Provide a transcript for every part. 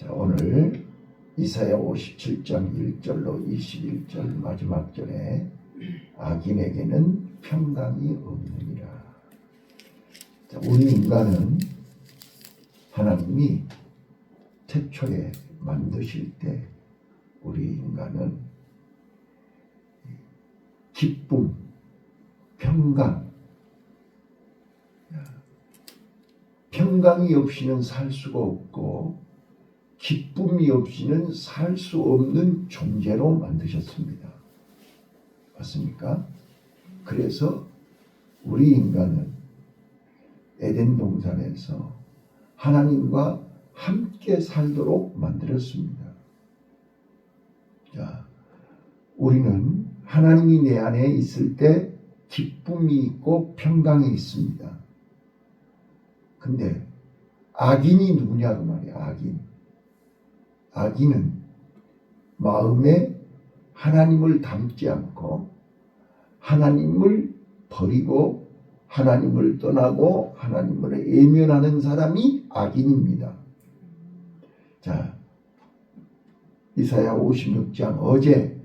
자, 오늘 이사야 57장 1절로 21절 마지막 절에 악인에게는 평강이 없느니라. 자, 우리 인간은 하나님이 태초에 만드실 때 우리 인간은 기쁨, 평강, 평강이 없이는 살 수가 없고 기쁨이 없이는 살 수 없는 존재로 만드셨습니다. 맞습니까? 그래서 우리 인간은 에덴 동산에서 하나님과 함께 살도록 만들었습니다. 자, 우리는 하나님이 내 안에 있을 때 기쁨이 있고 평강이 있습니다. 근데 악인이 누구냐고 말이야. 악인은 마음에 하나님을 담지 않고 하나님을 버리고 하나님을 떠나고 하나님을 외면하는 사람이 악인입니다. 자, 이사야 56장 어제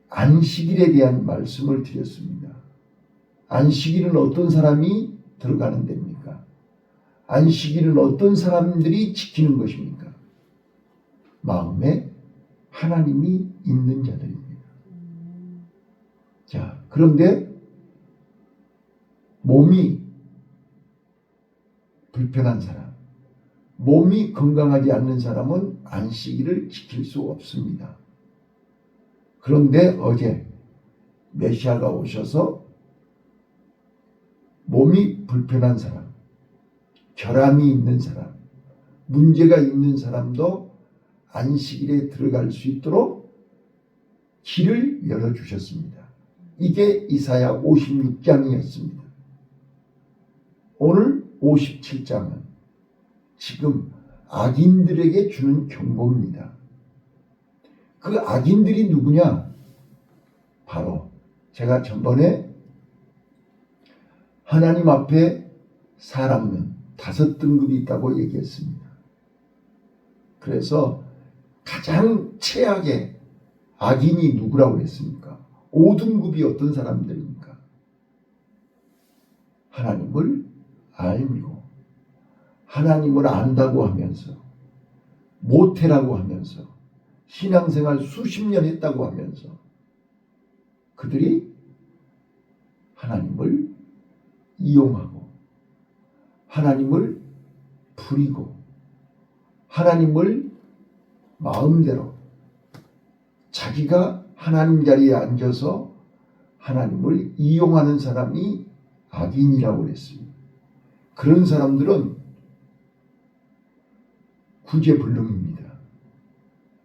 안식일에 대한 말씀을 드렸습니다. 안식일은 어떤 사람이 들어가는 데입니까? 안식일은 어떤 사람들이 지키는 것입니까? 마음에 하나님이 있는 자들입니다. 자, 그런데 몸이 불편한 사람, 몸이 건강하지 않는 사람은 안식일을 지킬 수 없습니다. 그런데 어제 메시아가 오셔서 몸이 불편한 사람, 결함이 있는 사람, 문제가 있는 사람도 안식일에 들어갈 수 있도록 길을 열어주셨습니다. 이게 이사야 56장이었습니다. 오늘 57장은 지금 악인들에게 주는 경고입니다. 그 악인들이 누구냐? 바로 제가 전번에 하나님 앞에 사람은 5등급이 있다고 얘기했습니다. 그래서 가장 최악의 악인이 누구라고 했습니까? 5등급이 어떤 사람들입니까? 하나님을 알고 하나님을 안다고 하면서 모태라고 하면서 신앙생활 수십 년 했다고 하면서 그들이 하나님을 이용하고 하나님을 부리고 하나님을 마음대로 자기가 하나님 자리에 앉아서 하나님을 이용하는 사람이 악인이라고 했습니다. 그런 사람들은 구제불능입니다.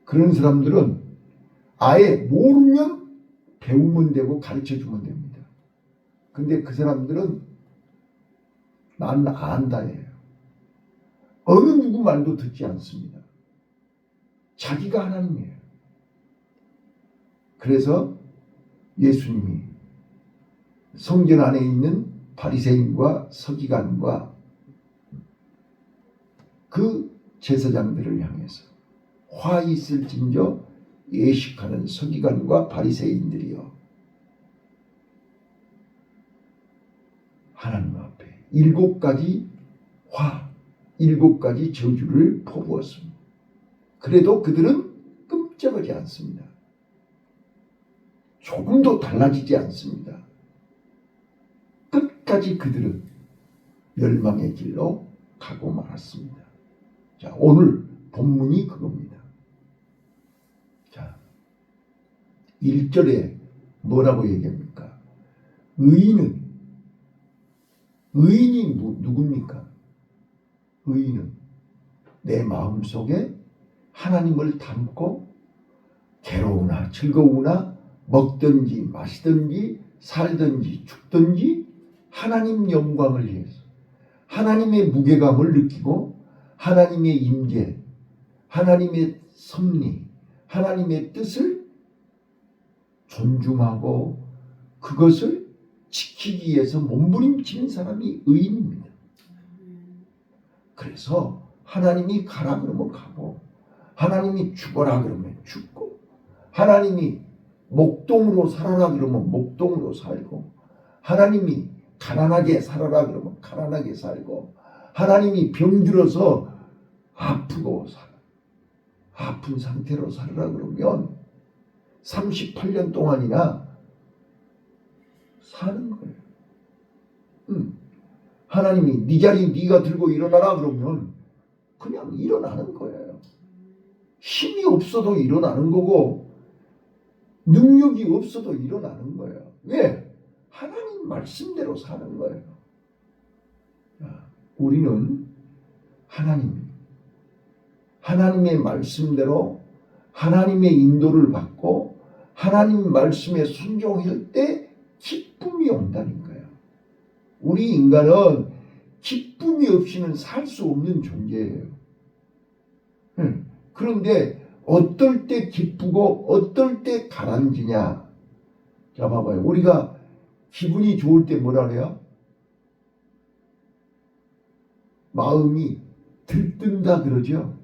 그런 사람들은 아예 모르면 배우면 되고 가르쳐주면 됩니다. 근데 그 사람들은 나는 안다예요. 어느 누구 말도 듣지 않습니다. 자기가 하나님이에요. 그래서 예수님이 성전 안에 있는 바리새인과 서기관과 그 제사장들을 향해서 화 있을진저 예식하는 서기관과 바리새인들이여 하나님 앞에 7가지 화, 7가지 저주를 퍼부었습니다. 그래도 그들은 끔찍하지 않습니다. 조금도 달라지지 않습니다. 끝까지 그들은 멸망의 길로 가고 말았습니다. 자, 오늘 본문이 그겁니다. 자, 1절에 뭐라고 얘기합니까? 의인이 누굽니까? 의인은 내 마음속에 하나님을 담고 괴로우나 즐거우나 먹든지 마시든지 살든지 죽든지 하나님 영광을 위해서 하나님의 무게감을 느끼고 하나님의 임재, 하나님의 섭리, 하나님의 뜻을 존중하고 그것을 지키기 위해서 몸부림치는 사람이 의인입니다. 그래서 하나님이 가라 그러면 가고, 하나님이 죽어라 그러면 죽고, 하나님이 목동으로 살아라 그러면 목동으로 살고, 하나님이 가난하게 살아라 그러면 가난하게 살고, 하나님이 병들어서 아프고 아픈 상태로 살아라 그러면 38년 동안이나 사는 거예요. 하나님이 네 자리 네가 들고 일어나라 그러면 그냥 일어나는 거예요. 힘이 없어도 일어나는 거고 능력이 없어도 일어나는 거예요. 왜? 하나님 말씀대로 사는 거예요. 우리는 하나님의 말씀대로 하나님의 인도를 받고 하나님 말씀에 순종할 때 기쁨이 온다는 거예요. 우리 인간은 기쁨이 없이는 살 수 없는 존재예요. 그런데 어떨 때 기쁘고 어떨 때 가라앉으냐. 자, 봐봐요. 우리가 기분이 좋을 때 뭐라 그래요? 마음이 들뜬다 그러죠.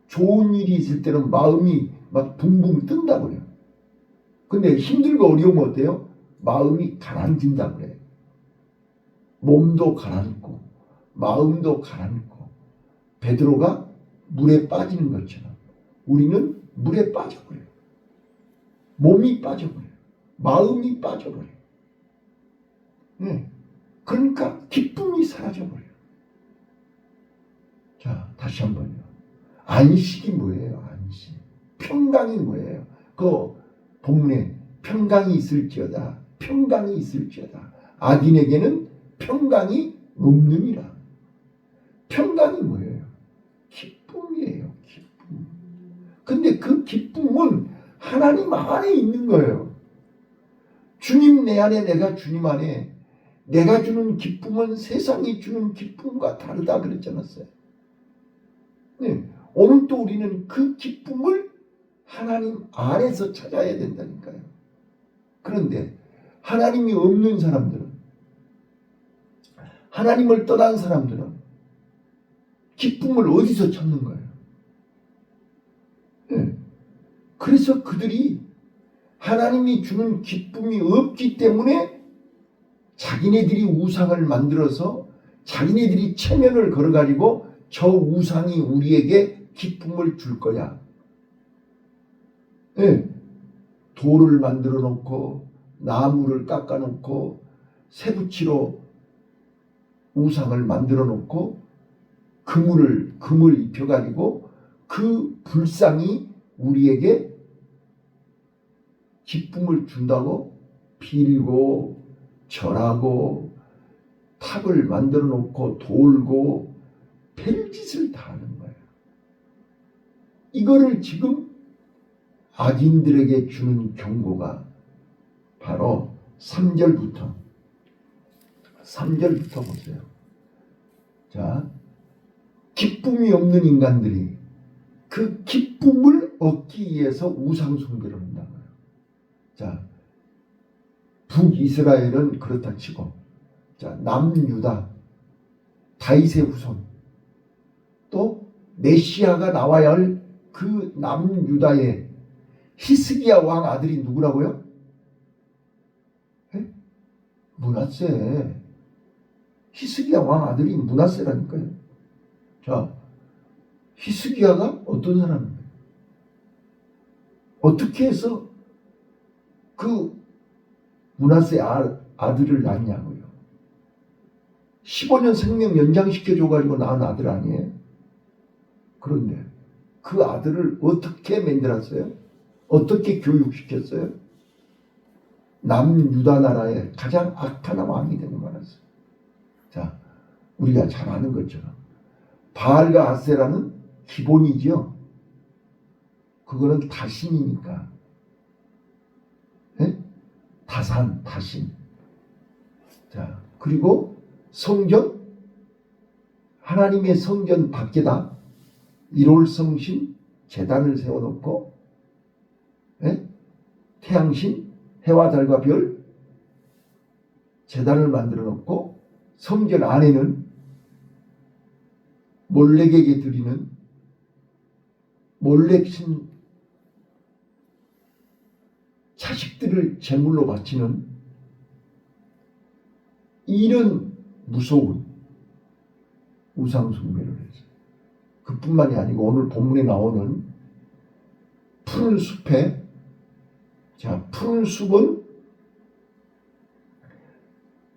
좋은 일이 있을 때는 마음이 막 붕붕 뜬다 그래요. 근데 힘들고 어려우면 어때요? 마음이 가라앉는다 그래요. 몸도 가라앉고 마음도 가라앉고 베드로가 물에 빠지는 것처럼 우리는 물에 빠져버려요. 몸이 빠져버려요. 마음이 빠져버려요. 그러니까 기쁨이 사라져버려요. 자, 다시 한번요. 안식이 뭐예요? 안식. 평강이 뭐예요? 그 본문에 평강이 있을지어다. 평강이 있을지어다. 악인에게는 평강이 없느니라. 평강이 뭐예요? 기쁨이에요. 기쁨. 근데 그 기쁨은 하나님 안에 있는 거예요. 주님 내 안에 내가 주님 안에 내가 주는 기쁨은 세상이 주는 기쁨과 다르다 그랬지 않았어요? 네. 오늘 또 우리는 그 기쁨을 하나님 안에서 찾아야 된다니까요. 그런데 하나님이 없는 사람들은 하나님을 떠난 사람들은 기쁨을 어디서 찾는 거예요? 네. 그래서 그들이 하나님이 주는 기쁨이 없기 때문에 자기네들이 우상을 만들어서 자기네들이 체면을 걸어가지고 저 우상이 우리에게 기쁨을 줄 거야. 네. 돌을 만들어 놓고 나무를 깎아 놓고 새붙이로 우상을 만들어 놓고 금을 입혀가지고 그 불상이 우리에게 기쁨을 준다고 빌고 절하고 탑을 만들어 놓고 돌고 별짓을 다 하는 거예요. 이거를 지금 악인들에게 주는 경고가 바로 3절부터 보세요. 자, 기쁨이 없는 인간들이 그 기쁨을 얻기 위해서 우상 숭배를 한다고요. 자, 북이스라엘은 그렇다 치고, 자, 남유다, 다윗의 후손, 또 메시아가 나와야 할 그 남유다의 히스기야 왕 아들이 누구라고요? 네? 므낫세. 히스기야 왕 아들이 므낫세라니까요. 자, 히스기야가 어떤 사람입니까? 어떻게 해서 그 므낫세 아들을 낳냐고요. 15년 생명 연장시켜줘가지고 낳은 아들 아니에요? 그런데 그 아들을 어떻게 만들었어요? 어떻게 교육시켰어요? 남유다 나라의 가장 악한 왕이 되는 말이었어요. 자, 우리가 잘 아는 것처럼 바알과 아세라는 기본이죠. 그거는 다신이니까. 네? 다신. 자, 그리고 성전, 하나님의 성전 밖에다 1월 성신 제단을 세워놓고, 네? 태양신, 해와 달과 별 제단을 만들어 놓고 성전 안에는 몰렉에게 드리는 몰렉 신 자식들을 제물로 바치는 이런 무서운 우상 숭배를 했어요. 그뿐만이 아니고 오늘 본문에 나오는 푸른 숲에, 자, 푸른 숲은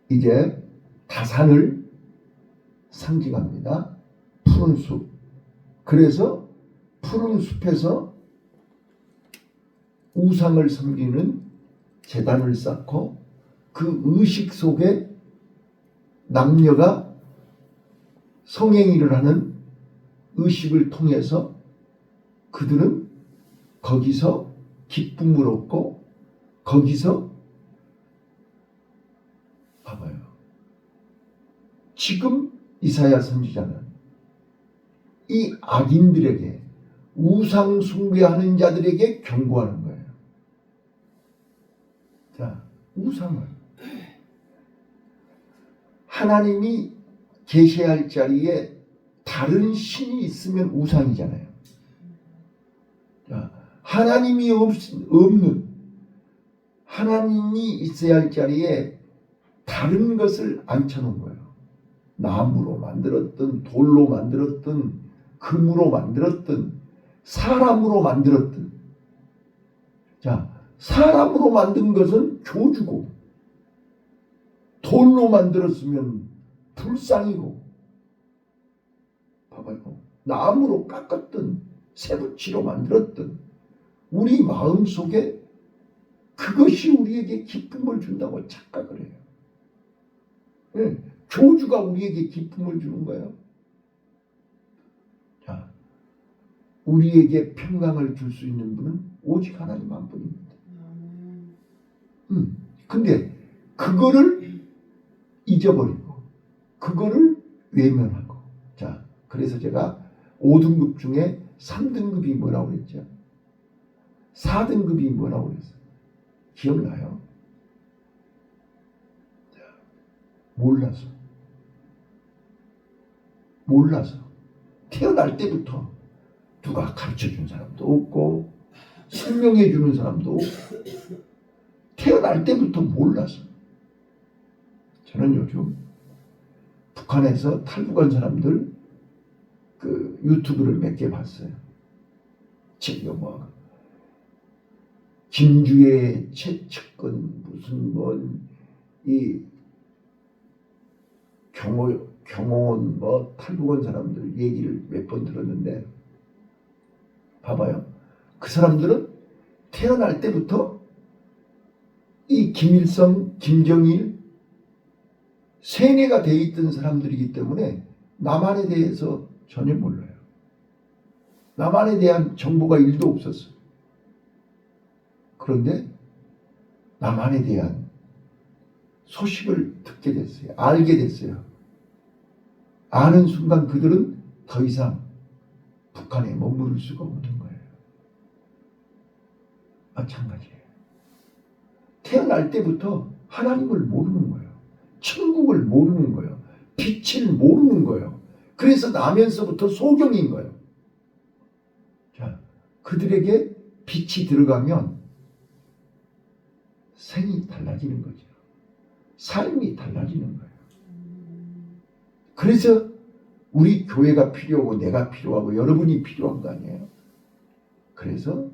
이제 다산을 상징합니다. 푸른 숲. 그래서 푸른 숲에서 우상을 섬기는 제단을 쌓고 그 의식 속에 남녀가 성행위를 하는 의식을 통해서 그들은 거기서 기쁨을 얻고 거기서 봐봐요. 지금 이사야 선지자는 이 악인들에게 우상 숭배하는 자들에게 경고하는 거예요. 자, 우상을 하나님이 계시할 자리에 다른 신이 있으면 우상이잖아요. 자, 하나님이 없는 하나님이 있어야 할 자리에 다른 것을 앉혀놓은 거예요. 나무로 만들었든 돌로 만들었든 금으로 만들었든 사람으로 만들었든, 자, 사람으로 만든 것은 교주고 돌로 만들었으면 불상이고, 봐봐요. 나무로 깎았든 새붙이로 만들었든 우리 마음속에 그것이 우리에게 기쁨을 준다고 착각을 해요. 네, 교주가 우리에게 기쁨을 주는 거예요. 자, 우리에게 평강을 줄 수 있는 분은 오직 하나님 한 분입니다. 근데 그거를 잊어버리고 그거를 외면하고, 자, 그래서 제가 5등급 중에 3등급이 뭐라고 그랬죠? 4등급이 뭐라고 그랬어요? 기억나요? 자, 몰라서 태어날 때부터 누가 가르쳐준 사람도 없고 설명해 주는 사람도 없고 태어날 때부터 몰라서. 저는 요즘 북한에서 탈북한 사람들 그 유튜브를 몇 개 봤어요. 지금 뭐 김주의 최측근 무슨 이 경호원 뭐 탈북한 사람들 얘기를 몇 번 들었는데, 봐봐요. 그 사람들은 태어날 때부터 이 김일성, 김정일 세뇌가 돼 있던 사람들이기 때문에 남한에 대해서 전혀 몰라요. 남한에 대한 정보가 1도 없었어요. 그런데 남한에 대한 소식을 듣게 됐어요. 알게 됐어요. 아는 순간 그들은 더 이상 북한에 머무를 수가 없는 거예요. 마찬가지예요. 태어날 때부터 하나님을 모르는 거예요. 천국을 모르는 거예요. 빛을 모르는 거예요. 그래서 나면서부터 소경인 거예요. 자, 그들에게 빛이 들어가면 생이 달라지는 거죠. 삶이 달라지는 거예요. 그래서 우리 교회가 필요하고 내가 필요하고 여러분이 필요한 거 아니에요? 그래서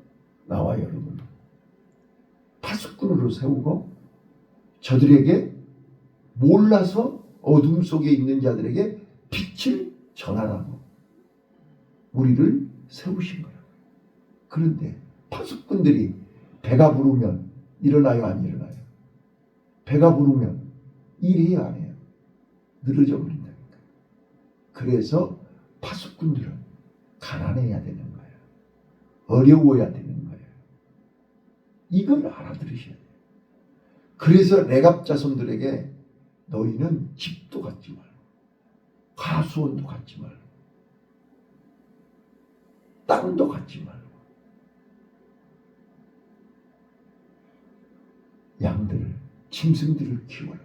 나와 여러분 파수꾼으로 세우고 저들에게 몰라서 어둠 속에 있는 자들에게 빛을 전하라고 우리를 세우신 거예요. 그런데 파수꾼들이 배가 부르면 일어나요, 안 일어나요? 배가 부르면 일해요, 안 해요? 늘어져 버린다니까. 그래서 파수꾼들은 가난해야 되는 거예요. 어려워야 되는 거예요. 이걸 알아들으셔야 돼요. 그래서 레갑 자손들에게 너희는 집도 갖지 말고 가수원도 갖지 말고 땅도 갖지 말고 양들을, 짐승들을 키워라.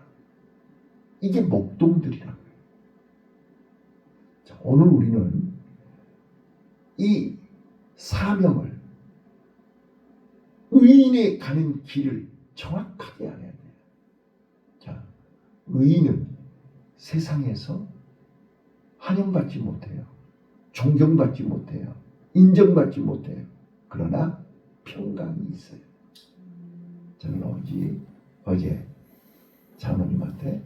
이게 목동들이라고요. 자, 오늘 우리는 이 사명을, 의인의 가는 길을 정확하게 알아야 돼요. 자, 의인은 세상에서 환영받지 못해요. 존경받지 못해요. 인정받지 못해요. 그러나 평강이 있어요. 저는 어제 장로님한테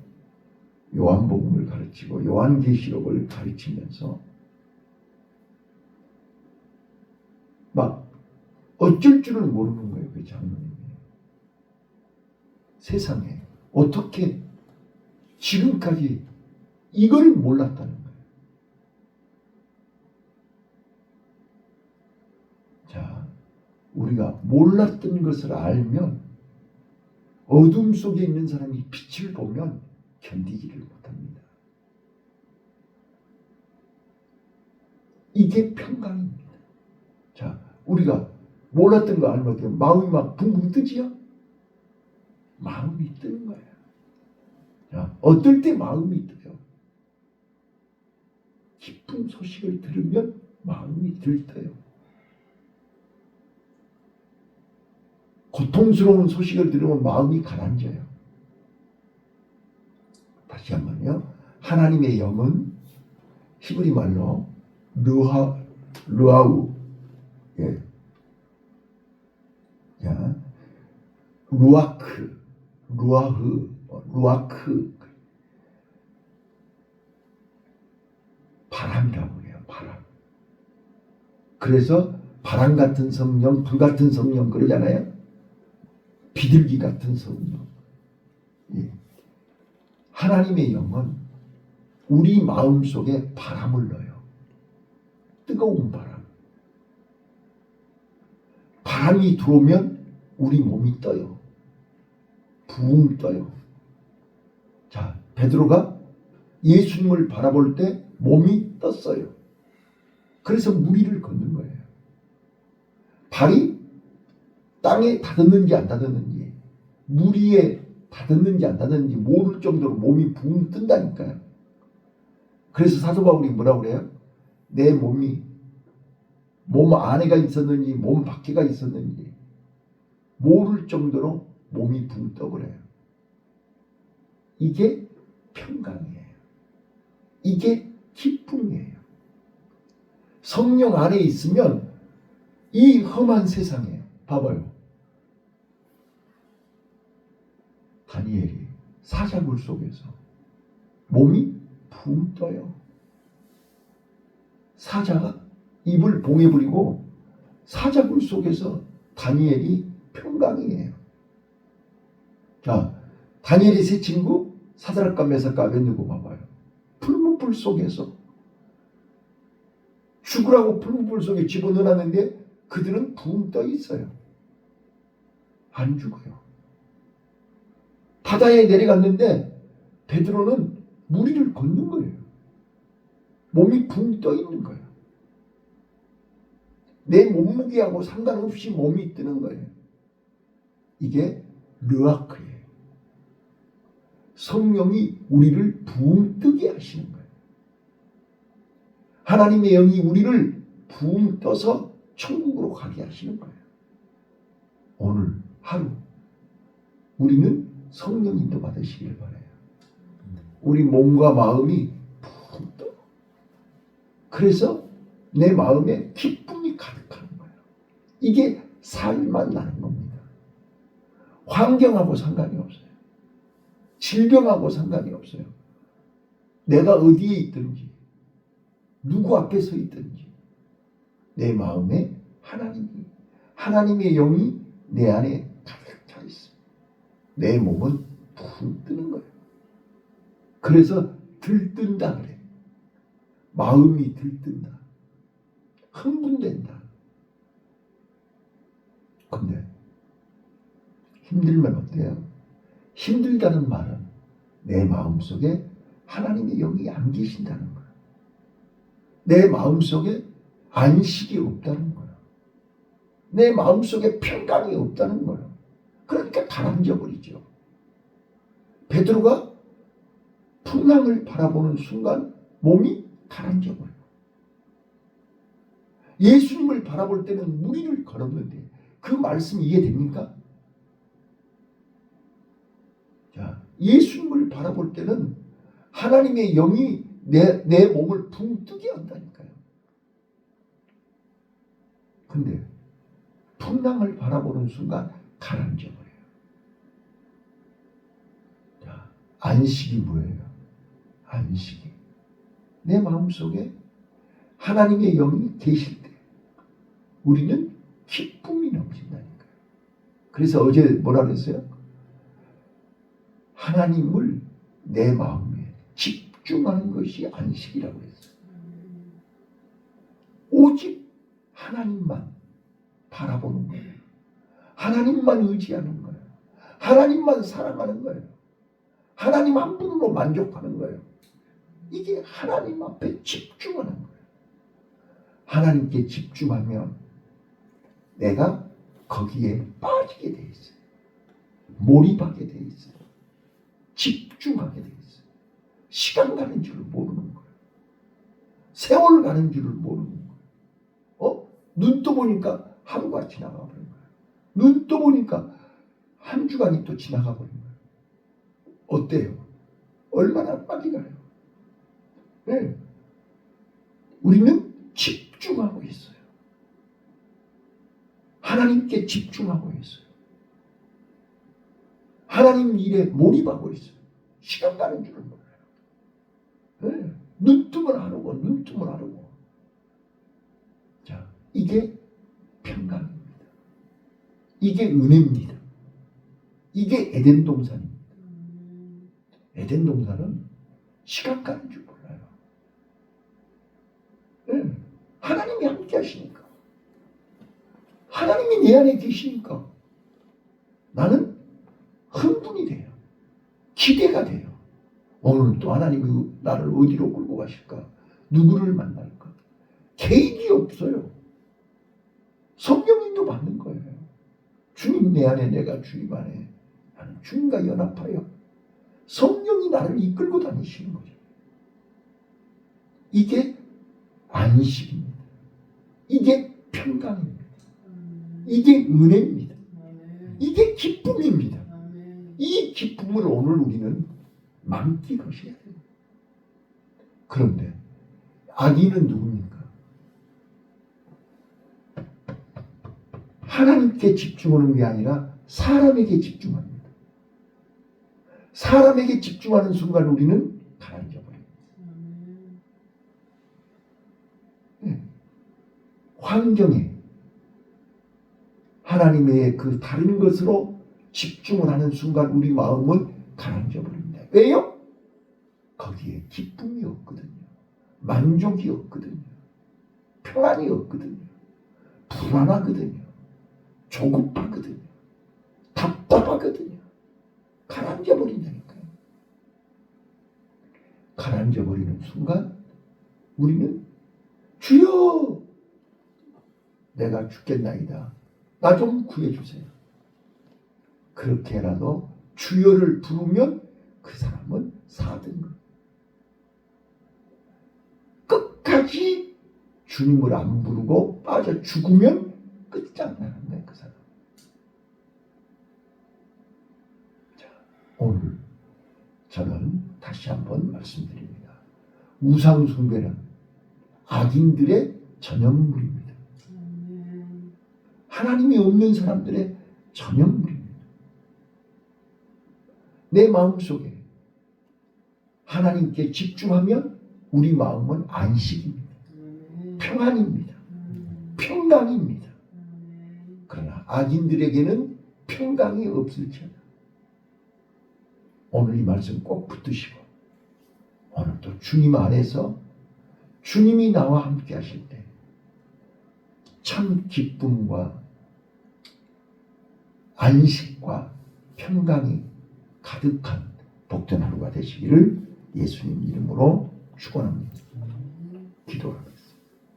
요한복음을 가르치고 요한계시록을 가르치면서 막 어쩔 줄을 모르는 거예요. 그 장로님이. 세상에 어떻게 지금까지 이걸 몰랐다는 거예요. 자, 우리가 몰랐던 것을 알면, 어둠 속에 있는 사람이 빛을 보면 견디지를 못합니다. 이게 평강입니다. 자, 우리가 몰랐던 거 알면 마음이 막 붕붕 뜨지요? 마음이 뜨는 거예요. 자, 어떨 때 마음이 떠요? 기쁜 소식을 들으면 마음이 들떠요. 고통스러운 소식을 들으면 마음이 가라앉아요. 다시 한번요. 하나님의 영은 히브리 말로 루아우, 예. 자, 루아크, 루아크, 바람이라고 해요. 바람. 그래서 바람 같은 성령, 불 같은 성령 그러잖아요. 비둘기 같은 성령. 예. 하나님의 영은 우리 마음속에 바람을 넣어요. 뜨거운 바람. 바람이 들어오면 우리 몸이 떠요. 붕 떠요. 자, 베드로가 예수님을 바라볼 때 몸이 떴어요. 그래서 무리를 걷는 거예요. 발이 땅에 닿았는지 안 닿았는지, 물 위에 닿았는지 안 닿았는지 모를 정도로 몸이 붕 뜬다니까요. 그래서 사도 바울이 뭐라고 그래요? 내 몸이 몸 안에가 있었는지 몸 밖에가 있었는지 모를 정도로 몸이 붕 떠버려요. 이게 평강이에요. 이게 기쁨이에요. 성령 안에 있으면 이 험한 세상에, 봐봐요. 다니엘이 사자굴 속에서 몸이 붕 떠요. 사자가 입을 봉해 버리고 사자굴 속에서 다니엘이 평강이에요. 자, 다니엘의 세 친구 사드락과 메삭과 아벳느고 봐봐요. 풀무불 속에서 죽으라고 풀무불 속에 집어넣어놨는데 그들은 붕 떠 있어요. 안 죽어요. 바다에 내려갔는데 베드로는 무리를 걷는 거예요. 몸이 붕 떠 있는 거예요. 내 몸무게하고 상관없이 몸이 뜨는 거예요. 이게 르아크예요. 성령이 우리를 붕 뜨게 하시는 거예요. 하나님의 영이 우리를 붕 떠서 천국으로 가게 하시는 거예요. 오늘 하루 우리는 성령 인도 받으시길 바라요. 우리 몸과 마음이 붕 떠. 그래서 내 마음에 기쁨이 가득하는 거예요. 이게 살만 나는 겁니다. 환경하고 상관이 없어요. 질병하고 상관이 없어요. 내가 어디에 있든지 누구 앞에 서 있든지 내 마음에 하나님의 영이 내 안에 가득 차 있습니다. 내 몸은 붕 뜨는 거예요. 그래서 들뜬다 그래. 마음이 들뜬다. 흥분된다. 근데 힘들면 어때요? 힘들다는 말은 내 마음속에 하나님의 영이 안 계신다는 거예요. 내 마음속에 안식이 없다는 거예요. 내 마음속에 평강이 없다는 거예요. 그러니까 가라앉아 버리죠. 베드로가 풍랑을 바라보는 순간 몸이 가라앉아 버려요. 예수님을 바라볼 때는 무리를 걸었는데 그 말씀 이해됩니까? 자, 예수님을 바라볼 때는 하나님의 영이 내 몸을 붕 뜨게 한다니까요. 근데 풍랑을 바라보는 순간 가라앉아 버려요. 자, 안식이 뭐예요? 안식이 내 마음속에 하나님의 영이 계실 때 우리는 기쁨이 넘친다니까요. 그래서 어제 뭐라 그랬어요? 하나님을 내 마음에 집중하는 것이 안식이라고 했어요. 오직 하나님만 바라보는 거예요. 하나님만 의지하는 거예요. 하나님만 사랑하는 거예요. 하나님 한 분으로 만족하는 거예요. 이게 하나님 앞에 집중하는 거예요. 하나님께 집중하면 내가 거기에 빠지게 돼 있어요. 몰입하게 돼 있어요. 집중하게 돼 있어요. 시간 가는 줄을 모르는 거예요. 세월 가는 줄을 모르는 거예요. 눈 떠보니까 하루가 지나가 버린 거예요. 눈 떠보니까 한 주간이 또 지나가 버린 거예요. 어때요? 얼마나 빨리 가요? 네. 우리는 집중하고 있어요. 하나님께 집중하고 있어요. 하나님 일에 몰입하고 있어요. 시간 가는 줄을 몰라요. 네. 눈 뜨면 하루고 눈 뜨면 하루고. 자, 이게 평강입니다. 이게 은혜입니다. 이게 에덴 동산입니다. 에덴 동산은 시간 가는 줄 몰라요. 네. 하나님이 함께 하시니까. 하나님이 내 안에 계시니까 나는 흥분이 돼요. 기대가 돼요. 오늘 또 하나님이 나를 어디로 끌고 가실까? 누구를 만날까? 계획이 없어요. 성령님도 받는 거예요. 주님 내 안에, 내가 주님 안에. 나는 주님과 연합하여 성령이 나를 이끌고 다니시는 거죠. 이게 안식입니다. 이게 평강입니다. 이게 은혜입니다. 이게 기쁨입니다. 이 기쁨을 오늘 우리는 만끽하셔야 돼요. 그런데 악인은 누굽니까? 하나님께 집중하는 게 아니라 사람에게 집중합니다. 사람에게 집중하는 순간 우리는 가라앉아 버립니다. 네. 환경에 하나님의 그 다른 것으로 집중을 하는 순간 우리 마음은 가라앉아 버립니다. 왜요? 거기에 기쁨이 없거든요. 만족이 없거든요. 평안이 없거든요. 불안하거든요. 조급하거든요. 답답하거든요. 가라앉아 버린다니까요. 가라앉아 버리는 순간 우리는 주여 내가 죽겠나이다. 나 좀 구해주세요. 그렇게라도 주여를 부르면 그 사람은 사든 것. 끝까지 주님을 안 부르고 빠져 죽으면 끝장나는 거예요. 그 사람. 자, 오늘 저는 다시 한번 말씀드립니다. 우상 숭배는 악인들의 전형물입니다. 하나님이 없는 사람들의 전형물입니다. 내 마음속에 하나님께 집중하면 우리 마음은 안식입니다. 평안입니다. 평강입니다. 그러나 악인들에게는 평강이 없을지어다. 오늘 이 말씀 꼭 붙드시고 오늘 또 주님 안에서 주님이 나와 함께 하실 때 참 기쁨과 안식과 평강이 가득한 복된 하루가 되시기를 예수님 이름으로 축원합니다. 기도합니다.